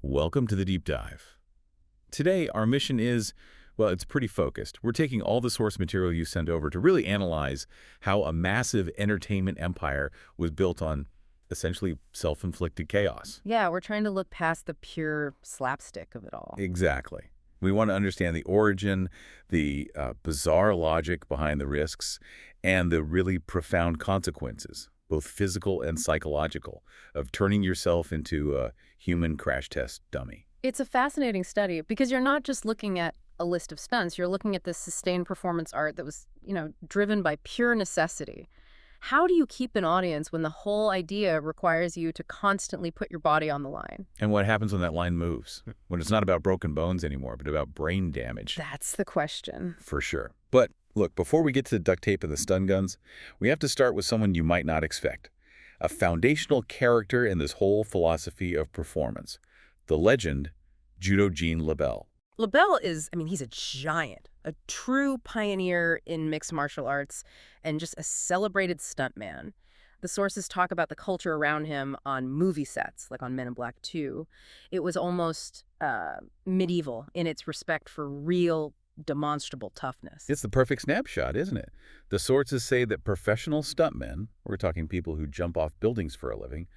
Welcome to the Deep Dive. Today, our mission is, well, it's pretty focused. We're taking all the source material you sent over to really analyze how a massive entertainment empire was built on essentially self-inflicted chaos. Yeah, we're trying to look past the pure slapstick of it all. Exactly. We want to understand the origin, the bizarre logic behind the risks, and the really profound consequences, both physical and psychological, of turning yourself into a human crash test dummy. It's a fascinating study because you're not just looking at a list of stunts, you're looking at this sustained performance art that was, driven by pure necessity. How do you keep an audience when the whole idea requires you to constantly put your body on the line? And what happens when that line moves? When it's not about broken bones anymore, but about brain damage. That's the question. For sure. But look, before we get to the duct tape and the stun guns, we have to start with someone you might not expect. A foundational character in this whole philosophy of performance. The legend, Judo Gene LeBell. LeBell is, he's a giant, a true pioneer in mixed martial arts and just a celebrated stuntman. The sources talk about the culture around him on movie sets, like on Men in Black 2. It was almost medieval in its respect for real, demonstrable toughness. It's the perfect snapshot, isn't it? The sources say that professional stuntmen, we're talking people who jump off buildings for a living,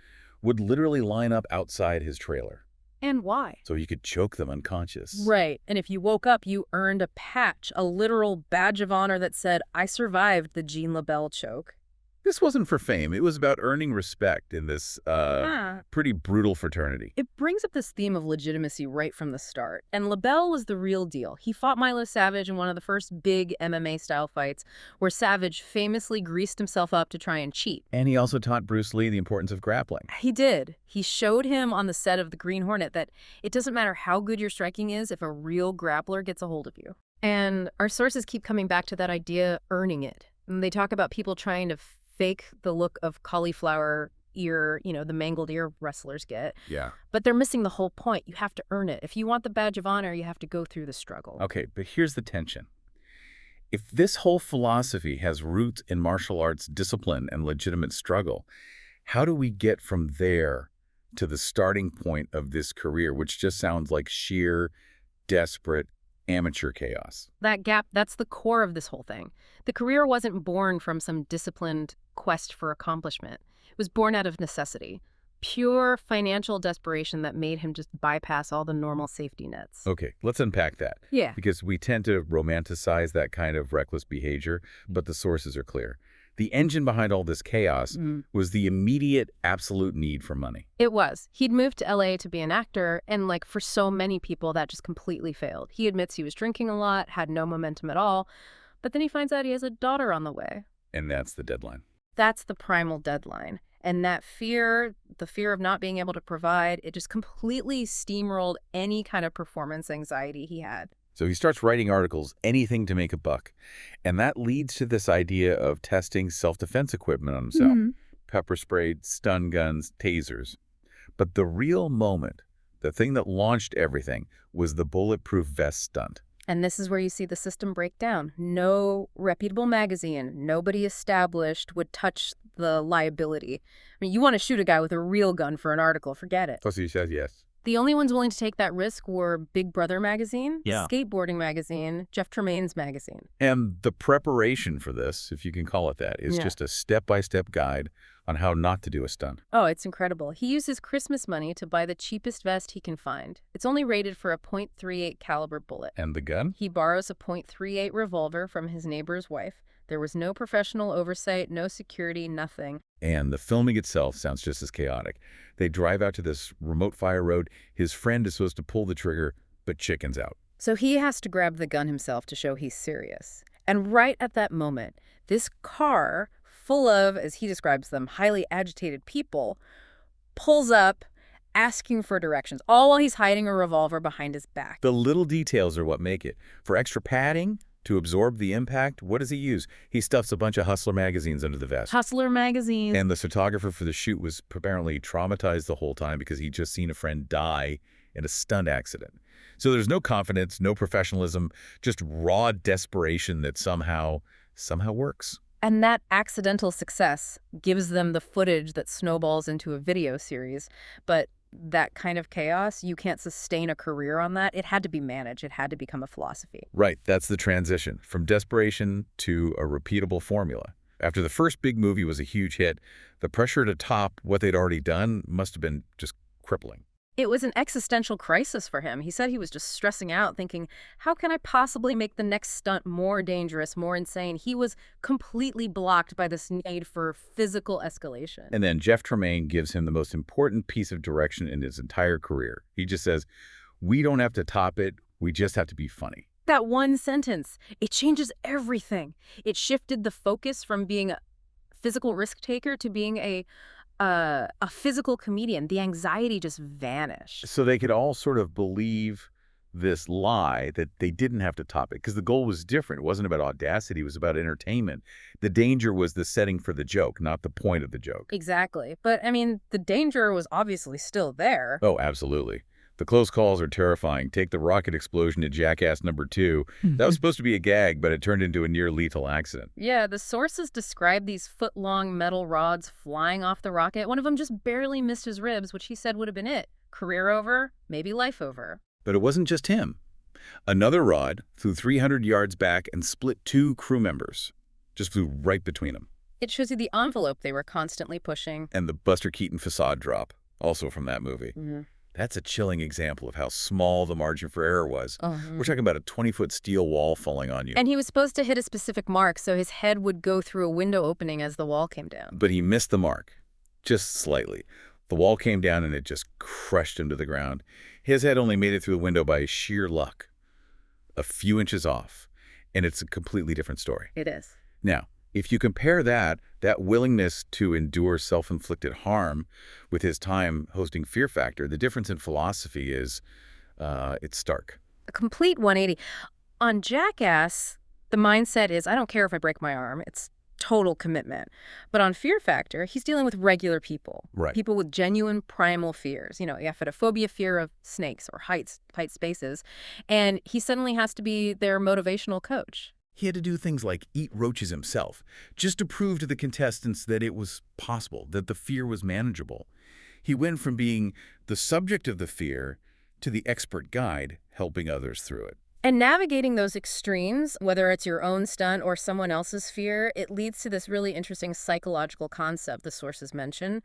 would literally line up outside his trailer. And why? So you could choke them unconscious. Right. And if you woke up, you earned a patch, a literal badge of honor that said, "I survived the Gene LeBell choke." This wasn't for fame. It was about earning respect in this pretty brutal fraternity. It brings up this theme of legitimacy right from the start. And LeBell was the real deal. He fought Milo Savage in one of the first big MMA-style fights where Savage famously greased himself up to try and cheat. And he also taught Bruce Lee the importance of grappling. He did. He showed him on the set of The Green Hornet that it doesn't matter how good your striking is if a real grappler gets a hold of you. And our sources keep coming back to that idea, earning it. And they talk about people trying to fake the look of cauliflower ear, the mangled ear wrestlers get. Yeah. But they're missing the whole point. You have to earn it. If you want the badge of honor, you have to go through the struggle. Okay, but here's the tension. If this whole philosophy has roots in martial arts discipline and legitimate struggle, how do we get from there to the starting point of this career, which just sounds like sheer, desperate, amateur chaos? That gap, that's the core of this whole thing. The career wasn't born from some disciplined quest for accomplishment. It was born out of necessity. Pure financial desperation that made him just bypass all the normal safety nets. Okay, let's unpack that. Yeah. Because we tend to romanticize that kind of reckless behavior, but the sources are clear. The engine behind all this chaos was the immediate, absolute need for money. It was. He'd moved to LA to be an actor, and for so many people, that just completely failed. He admits he was drinking a lot, had no momentum at all, but then he finds out he has a daughter on the way. And that's the deadline. That's the primal deadline. And that fear, the fear of not being able to provide, it just completely steamrolled any kind of performance anxiety he had. So he starts writing articles, anything to make a buck. And that leads to this idea of testing self-defense equipment on himself. Pepper spray, stun guns, tasers. But the real moment, the thing that launched everything, was the bulletproof vest stunt. And this is where you see the system break down. No reputable magazine, nobody established would touch the liability. You want to shoot a guy with a real gun for an article, forget it. So he says yes. The only ones willing to take that risk were Big Brother magazine, Yeah. Skateboarding magazine, Jeff Tremaine's magazine. And the preparation for this, if you can call it that, is just a step-by-step guide on how not to do a stunt. Oh, it's incredible. He uses Christmas money to buy the cheapest vest he can find. It's only rated for a .38 caliber bullet. And the gun? He borrows a .38 revolver from his neighbor's wife. There was no professional oversight, no security, nothing. And the filming itself sounds just as chaotic. They drive out to this remote fire road. His friend is supposed to pull the trigger, but chickens out. So he has to grab the gun himself to show he's serious. And right at that moment, this car, full of, as he describes them, highly agitated people, pulls up, asking for directions, all while he's hiding a revolver behind his back. The little details are what make it. For extra padding, to absorb the impact, what does he use? He stuffs a bunch of Hustler magazines under the vest. Hustler magazines. And the photographer for the shoot was apparently traumatized the whole time because he'd just seen a friend die in a stunt accident. So there's no confidence, no professionalism, just raw desperation that somehow works. And that accidental success gives them the footage that snowballs into a video series. But that kind of chaos, you can't sustain a career on that. It had to be managed. It had to become a philosophy. Right, that's the transition from desperation to a repeatable formula. After the first big movie was a huge hit, the pressure to top what they'd already done must have been just crippling. It was an existential crisis for him. He said he was just stressing out, thinking, how can I possibly make the next stunt more dangerous, more insane? He was completely blocked by this need for physical escalation. And then Jeff Tremaine gives him the most important piece of direction in his entire career. He just says, we don't have to top it, we just have to be funny. That one sentence, it changes everything. It shifted the focus from being a physical risk taker to being a physical comedian. The anxiety just vanished. So they could all sort of believe this lie that they didn't have to top it because the goal was different. It wasn't about audacity. It was about entertainment. The danger was the setting for the joke, not the point of the joke. Exactly. But, I mean, the danger was obviously still there. Oh, absolutely. The close calls are terrifying. Take the rocket explosion in Jackass #2. That was supposed to be a gag, but it turned into a near-lethal accident. Yeah, the sources describe these foot-long metal rods flying off the rocket. One of them just barely missed his ribs, which he said would have been it. Career over, maybe life over. But it wasn't just him. Another rod flew 300 yards back and split 2 crew members. Just flew right between them. It shows you the envelope they were constantly pushing. And the Buster Keaton facade drop, also from that movie. That's a chilling example of how small the margin for error was. We're talking about a 20-foot steel wall falling on you. And he was supposed to hit a specific mark, so his head would go through a window opening as the wall came down. But he missed the mark, just slightly. The wall came down and it just crushed him to the ground. His head only made it through the window by sheer luck. A few inches off. And it's a completely different story. It is. Now, if you compare that willingness to endure self-inflicted harm with his time hosting Fear Factor, the difference in philosophy is it's stark. A complete 180. On Jackass, the mindset is, I don't care if I break my arm. It's total commitment. But on Fear Factor, he's dealing with regular people. Right. People with genuine primal fears. You know, aphidophobia, fear of snakes or height spaces. And he suddenly has to be their motivational coach. He had to do things like eat roaches himself, just to prove to the contestants that it was possible, that the fear was manageable. He went from being the subject of the fear to the expert guide helping others through it. And navigating those extremes, whether it's your own stunt or someone else's fear, it leads to this really interesting psychological concept the sources mention,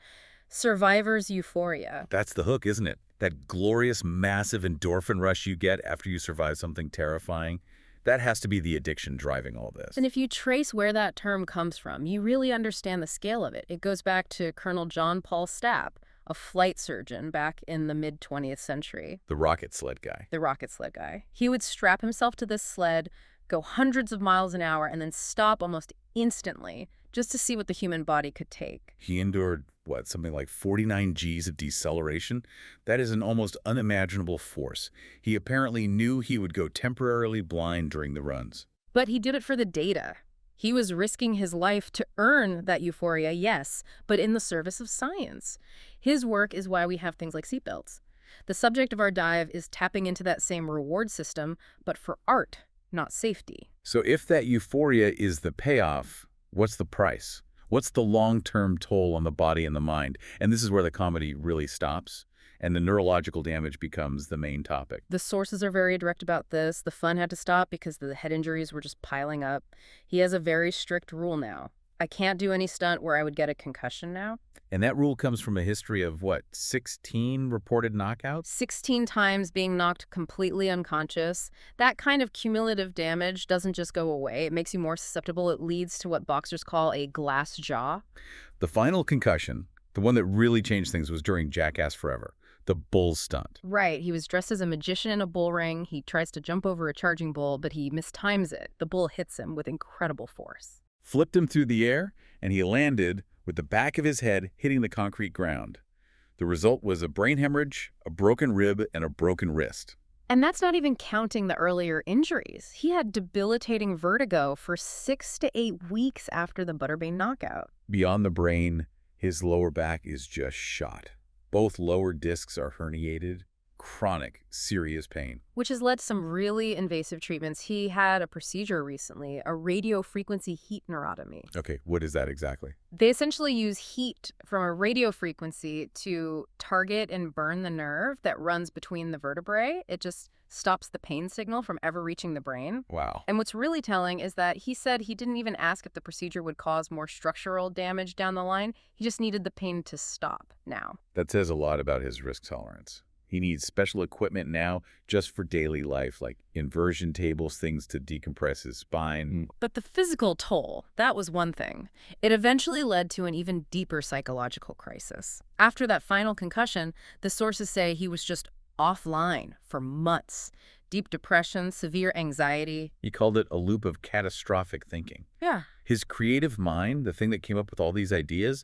survivor's euphoria. That's the hook, isn't it? That glorious, massive endorphin rush you get after you survive something terrifying. That has to be the addiction driving all this. And if you trace where that term comes from, you really understand the scale of it. It goes back to Colonel John Paul Stapp, a flight surgeon back in the mid-20th century. The rocket sled guy. The rocket sled guy. He would strap himself to this sled, go hundreds of miles an hour, and then stop almost instantly just to see what the human body could take. He endured, what, something like 49 Gs of deceleration? That is an almost unimaginable force. He apparently knew he would go temporarily blind during the runs. But he did it for the data. He was risking his life to earn that euphoria, yes, but in the service of science. His work is why we have things like seatbelts. The subject of our dive is tapping into that same reward system, but for art, not safety. So if that euphoria is the payoff, what's the price? What's the long-term toll on the body and the mind? And this is where the comedy really stops, and the neurological damage becomes the main topic. The sources are very direct about this. The fun had to stop because the head injuries were just piling up. He has a very strict rule now. I can't do any stunt where I would get a concussion now. And that rule comes from a history of, what, 16 reported knockouts? 16 times being knocked completely unconscious. That kind of cumulative damage doesn't just go away. It makes you more susceptible. It leads to what boxers call a glass jaw. The final concussion, the one that really changed things, was during Jackass Forever, the bull stunt. Right. He was dressed as a magician in a bull ring. He tries to jump over a charging bull, but he mistimes it. The bull hits him with incredible force. Flipped him through the air, and he landed with the back of his head hitting the concrete ground. The result was a brain hemorrhage, a broken rib, and a broken wrist. And that's not even counting the earlier injuries. He had debilitating vertigo for 6 to 8 weeks after the Butterbean knockout. Beyond the brain, his lower back is just shot. Both lower discs are herniated, chronic, serious pain. Which has led to some really invasive treatments. He had a procedure recently, a radio frequency heat neurotomy. Okay, what is that exactly? They essentially use heat from a radio frequency to target and burn the nerve that runs between the vertebrae. It just stops the pain signal from ever reaching the brain. Wow. And what's really telling is that he said he didn't even ask if the procedure would cause more structural damage down the line. He just needed the pain to stop now. That says a lot about his risk tolerance. He needs special equipment now just for daily life, like inversion tables, things to decompress his spine. But the physical toll, that was one thing. It eventually led to an even deeper psychological crisis. After that final concussion, the sources say he was just offline for months. Deep depression, severe anxiety. He called it a loop of catastrophic thinking. Yeah. His creative mind, the thing that came up with all these ideas,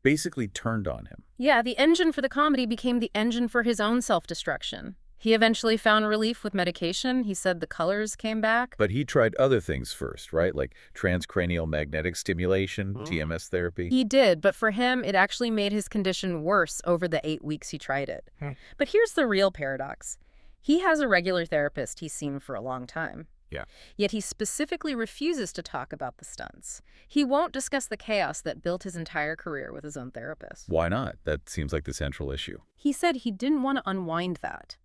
basically turned on him. Yeah, the engine for the comedy became the engine for his own self-destruction. He eventually found relief with medication. He said the colors came back. But he tried other things first, right? Like transcranial magnetic stimulation, TMS therapy. He did, but for him, it actually made his condition worse over the 8 weeks he tried it. But here's the real paradox. He has a regular therapist he's seen for a long time. Yeah. Yet he specifically refuses to talk about the stunts. He won't discuss the chaos that built his entire career with his own therapist. Why not? That seems like the central issue. He said he didn't want to unwind that.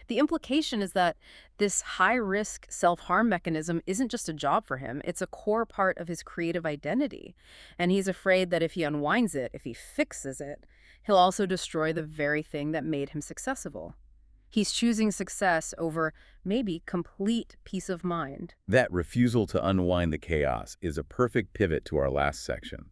The implication is that this high-risk self-harm mechanism isn't just a job for him, it's a core part of his creative identity. And he's afraid that if he unwinds it, if he fixes it, he'll also destroy the very thing that made him successful. He's choosing success over maybe complete peace of mind. That refusal to unwind the chaos is a perfect pivot to our last section,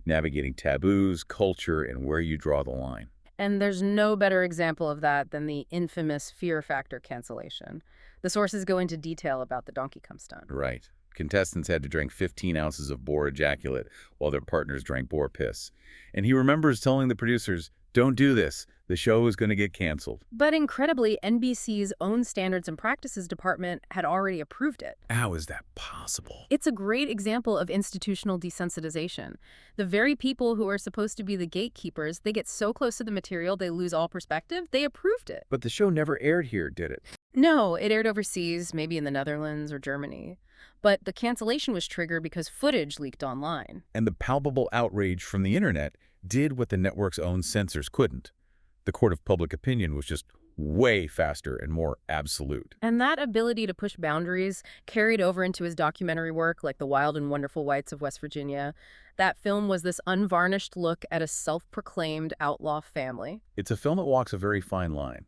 navigating taboos, culture, and where you draw the line. And there's no better example of that than the infamous fear factor cancellation. The sources go into detail about the donkey cum stunt. Right. Contestants had to drink 15 ounces of boar ejaculate while their partners drank boar piss. And he remembers telling the producers, "Don't do this. The show is going to get canceled." But incredibly, NBC's own Standards and Practices Department had already approved it. How is that possible? It's a great example of institutional desensitization. The very people who are supposed to be the gatekeepers, they get so close to the material they lose all perspective, they approved it. But the show never aired here, did it? No, it aired overseas, maybe in the Netherlands or Germany. But the cancellation was triggered because footage leaked online. And the palpable outrage from the internet did what the network's own censors couldn't. The court of public opinion was just way faster and more absolute. And that ability to push boundaries carried over into his documentary work, like The Wild and Wonderful Whites of West Virginia. That film was this unvarnished look at a self-proclaimed outlaw family. It's a film that walks a very fine line.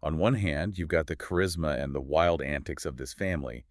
On one hand, you've got the charisma and the wild antics of this family,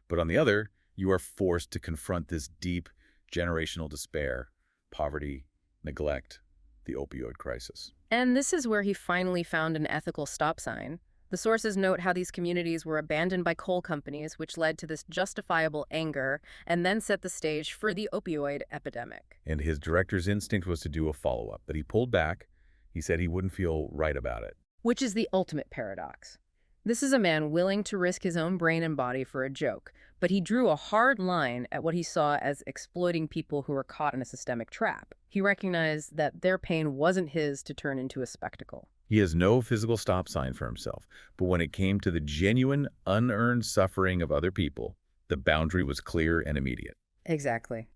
but on the other, you are forced to confront this deep generational despair, poverty, neglect, the opioid crisis. And this is where he finally found an ethical stop sign. The sources note how these communities were abandoned by coal companies, which led to this justifiable anger and then set the stage for the opioid epidemic. And his director's instinct was to do a follow-up, but he pulled back. He said he wouldn't feel right about it. Which is the ultimate paradox. This is a man willing to risk his own brain and body for a joke, but he drew a hard line at what he saw as exploiting people who were caught in a systemic trap. He recognized that their pain wasn't his to turn into a spectacle. He has no physical stop sign for himself, but when it came to the genuine, unearned suffering of other people, the boundary was clear and immediate. Exactly.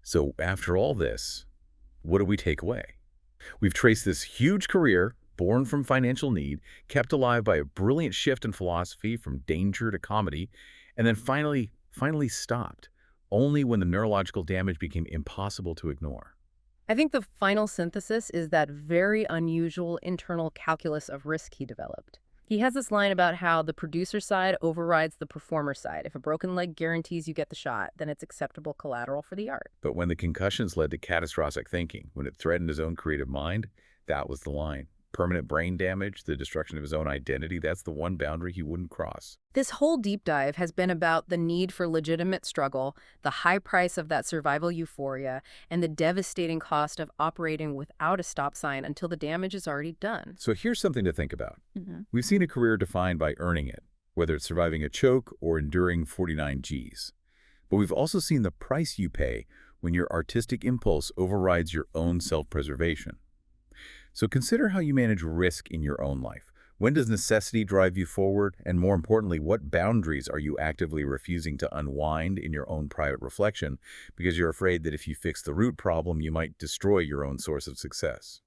So after all this, what do we take away? We've traced this huge career, born from financial need, kept alive by a brilliant shift in philosophy from danger to comedy, and then finally stopped, only when the neurological damage became impossible to ignore. I think the final synthesis is that very unusual internal calculus of risk he developed. He has this line about how the producer side overrides the performer side. If a broken leg guarantees you get the shot, then it's acceptable collateral for the art. But when the concussions led to catastrophic thinking, when it threatened his own creative mind, that was the line. Permanent brain damage, the destruction of his own identity, that's the one boundary he wouldn't cross. This whole deep dive has been about the need for legitimate struggle, the high price of that survival euphoria, and the devastating cost of operating without a stop sign until the damage is already done. So here's something to think about. We've seen a career defined by earning it, whether it's surviving a choke or enduring 49 Gs. But we've also seen the price you pay when your artistic impulse overrides your own self-preservation. So consider how you manage risk in your own life, When does necessity drive you forward? And more importantly, what boundaries are you actively refusing to unwind in your own private reflection because you're afraid that if you fix the root problem, you might destroy your own source of success?